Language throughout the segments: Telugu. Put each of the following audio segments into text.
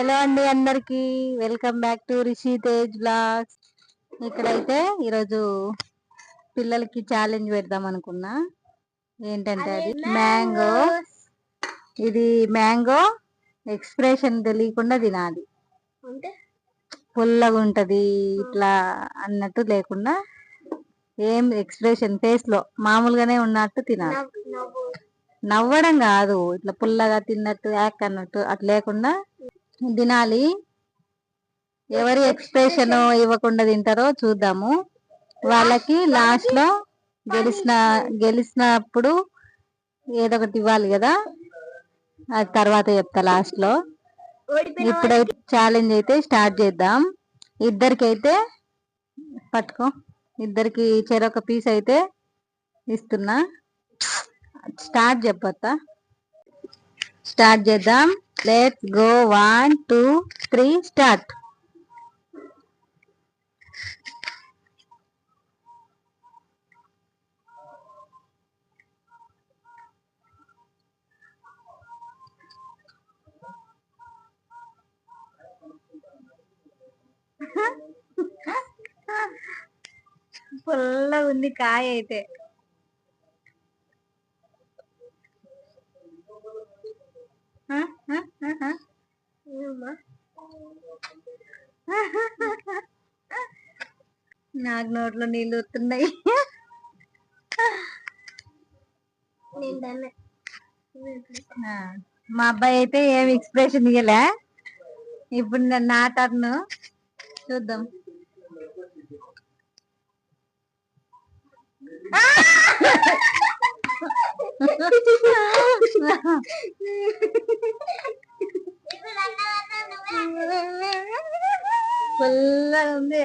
హలో అండి అందరికి, welcome back to Rishi Tej blogs. ఇక్కడైతే ఈరోజు పిల్లలకి ఛాలెంజ్ పెడదాం అనుకున్నా. ఏంటంటే అది మ్యాంగో. ఇది మ్యాంగో ఎక్స్ప్రెషన్ తెలియకుండా తినాలి. పుల్లగా ఉంటది ఇట్లా అన్నట్టు లేకుండా, ఏం ఎక్స్ప్రెషన్ ఫేస్ లో మామూలుగానే ఉన్నట్టు తినాలి. నవ్వడం కాదు, ఇట్లా పుల్లగా తిన్నట్టు యాక్ అన్నట్టు అట్లా లేకుండా తినాలి. ఎవరి ఎక్స్ప్రెషన్ ఇవ్వకుండా తింటారో చూద్దాము. వాళ్ళకి లాస్ట్ లో గెలిచినప్పుడు ఏదో ఒకటి ఇవ్వాలి కదా, అది తర్వాత చెప్తా లాస్ట్ లో. ఇప్పుడైతే ఛాలెంజ్ అయితే స్టార్ట్ చేద్దాం. ఇద్దరికైతే పట్టుకో, ఇద్దరికి చెరొక పీస్ అయితే ఇస్తున్నా. స్టార్ట్ చెప్పొత్తా, స్టార్ట్ చేద్దాం. Let's go. 1 2 3 స్టార్ట్. పుల్లగా ఉంది కాయ అయితే. నాకు నోట్లో నీళ్ళు వస్తున్నాయి. మా అబ్బాయి అయితే ఏం ఎక్స్ప్రెషన్ ఇయ్యలే. ఇప్పుడు నా టర్న్, చూద్దాం. పుల్లగా ఉంది.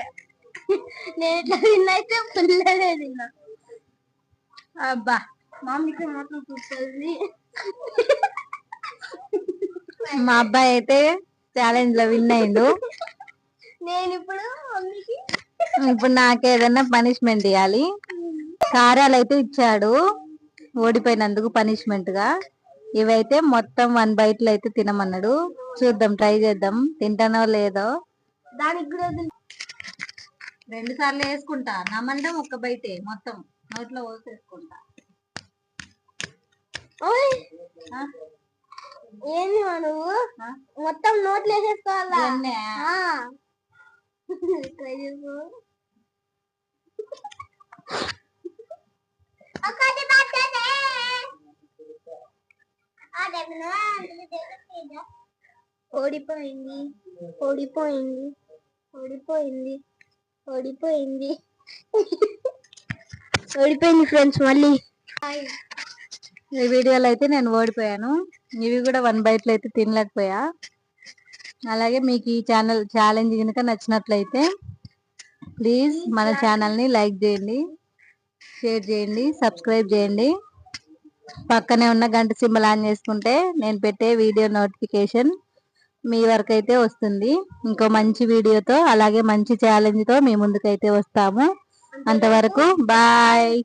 నేను ఎట్లా తిన్నైతే పుల్లగా తిన్నా. అబ్బా మమ్మీకి మాత్రం చూస్తుంది. మా అబ్బాయి అయితే ఛాలెంజ్ లో విన్ అయిండు. నేను ఇప్పుడు నాకు ఏదైనా పనిష్మెంట్ ఇవ్వాలి. కారాలు అయితే ఇచ్చాడు ఓడిపోయినందుకు పనిష్మెంట్ గా. ఇవైతే మొత్తం 1 బైట్ లో అయితే తినమన్నాడు. చూద్దాం, ట్రై చేద్దాం తింటానో లేదో. దానికి కూడా 2 సార్లు వేసుకుంటా. నమ్మండం 1 బైటే మొత్తం నోట్లో పోసేసుకుంటా. ఏంది నువ్వు మొత్తం నోట్లో వేసేసుకోవాలా? ట్రై చేసుకో. ఓడిపోయింది ఓడిపోయింది ఓడిపోయింది ఓడిపోయింది ఓడిపోయింది ఫ్రెండ్స్. మళ్ళీ ఈ వీడియోలో అయితే నేను ఓడిపోయాను. ఇవి కూడా 1 బైట్ లో అయితే తినలేకపోయా. అలాగే మీకు ఈ ఛాలెంజ్ కనుక నచ్చినట్లయితే ప్లీజ్ మన ఛానల్ని లైక్ చేయండి, షేర్ చేయండి, సబ్స్క్రైబ్ చేయండి. పక్కనే ఉన్న గంట సింబల్ ఆన్ చేసుకుంటే నేను పెట్టే వీడియో నోటిఫికేషన్ మీ వరకు అయితే వస్తుంది. ఇంకో మంచి వీడియోతో అలాగే మంచి ఛాలెంజ్తో మీ ముందుకైతే వస్తాము. అంతవరకు బాయ్.